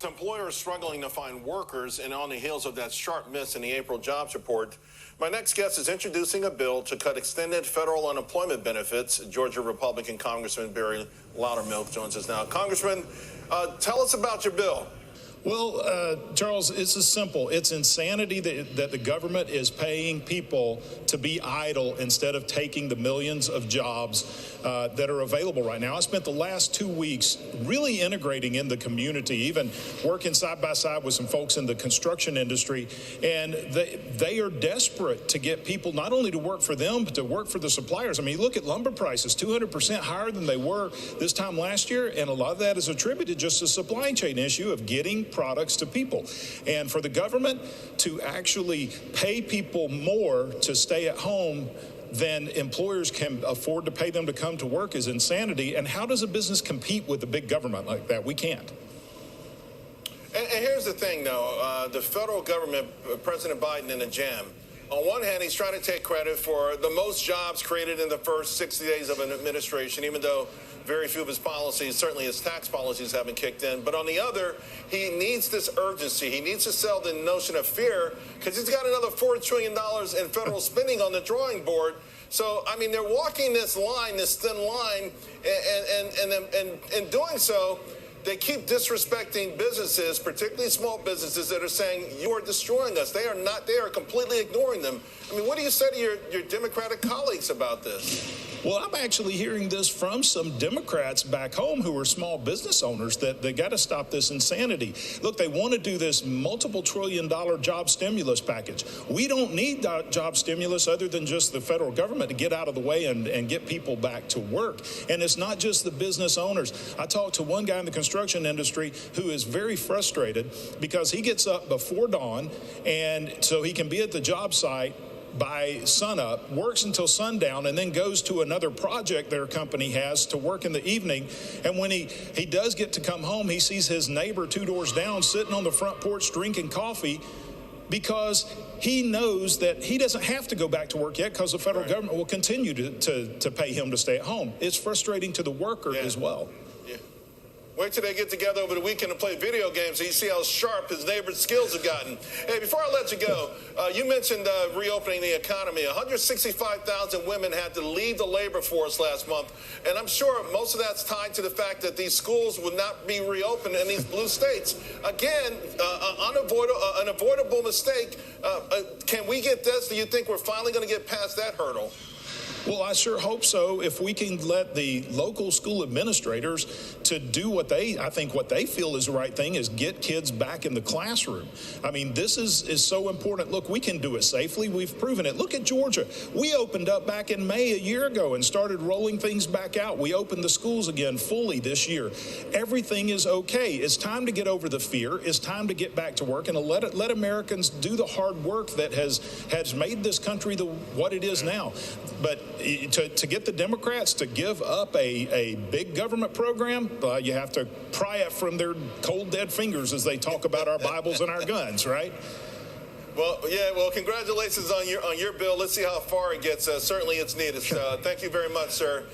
Employers struggling to find workers, and on the heels of that sharp miss in the April jobs report, my next guest is introducing a bill to cut extended federal unemployment benefits. Georgia Republican Congressman Barry Loudermilk joins us now. Congressman, tell us about your bill. Well, Charles, it's as simple. It's insanity that the government is paying people to be idle instead of taking the millions of jobs that are available right now. I spent the last 2 weeks really integrating in the community, even working side by side with some folks in the construction industry, and they are desperate to get people not only to work for them, but to work for the suppliers. I mean, look at lumber prices, 200% higher than they were this time last year, and a lot of that is attributed just to the supply chain issue of getting products to people. And for the government to actually pay people more to stay at home than employers can afford to pay them to come to work is insanity. And how does a business compete with a big government like that? We can't. And here's the thing, though. The federal government, President Biden in a jam. On one hand, he's trying to take credit for the most jobs created in the first 60 days of an administration, even though very few of his policies, certainly his tax policies, haven't kicked in. But on the other, he needs this urgency. He needs to sell the notion of fear because he's got another $4 trillion in federal spending on the drawing board. So, I mean, they're walking this line, this thin line, and in doing so, they keep disrespecting businesses, particularly small businesses, that are saying, you are destroying us. They are not. They are completely ignoring them. I mean, what do you say to your Democratic colleagues about this? Well, I'm actually hearing this from some Democrats back home who are small business owners that they got to stop this insanity. Look, they want to do this multiple $trillion-dollar job stimulus package. We don't need job stimulus other than just the federal government to get out of the way and get people back to work. And it's not just the business owners. I talked to one guy in the construction industry who is very frustrated because he gets up before dawn and so he can be at the job site by sunup, works until sundown, and then goes to another project their company has to work in the evening. And when he does get to come home, he sees his neighbor 2 doors down sitting on the front porch drinking coffee because he knows that he doesn't have to go back to work yet because the federal government will continue to pay him to stay at home. It's frustrating to the worker as well. Wait till they get together over the weekend and play video games so you see how sharp his neighbor's skills have gotten. Hey, before I let you go, you mentioned reopening the economy. 165,000 women had to leave the labor force last month, and I'm sure most of that's tied to the fact that these schools would not be reopened in these blue states. Again, an avoidable mistake. Can we get this? Do you think we're finally going to get past that hurdle? Well, I sure hope so. If we can let the local school administrators to do what I think what they feel is the right thing is get kids back in the classroom. I mean, this is so important. Look, we can do it safely. We've proven it. Look at Georgia. We opened up back in May a year ago and started rolling things back out. We opened the schools again fully this year. Everything is okay. It's time to get over the fear. It's time to get back to work and to let Americans do the hard work that has made this country what it is now. But to get the Democrats to give up a big government program, you have to pry it from their cold, dead fingers as they talk about our Bibles and our guns, right? Well, yeah, well, congratulations on your bill. Let's see how far it gets. Certainly it's needed. Thank you very much, sir.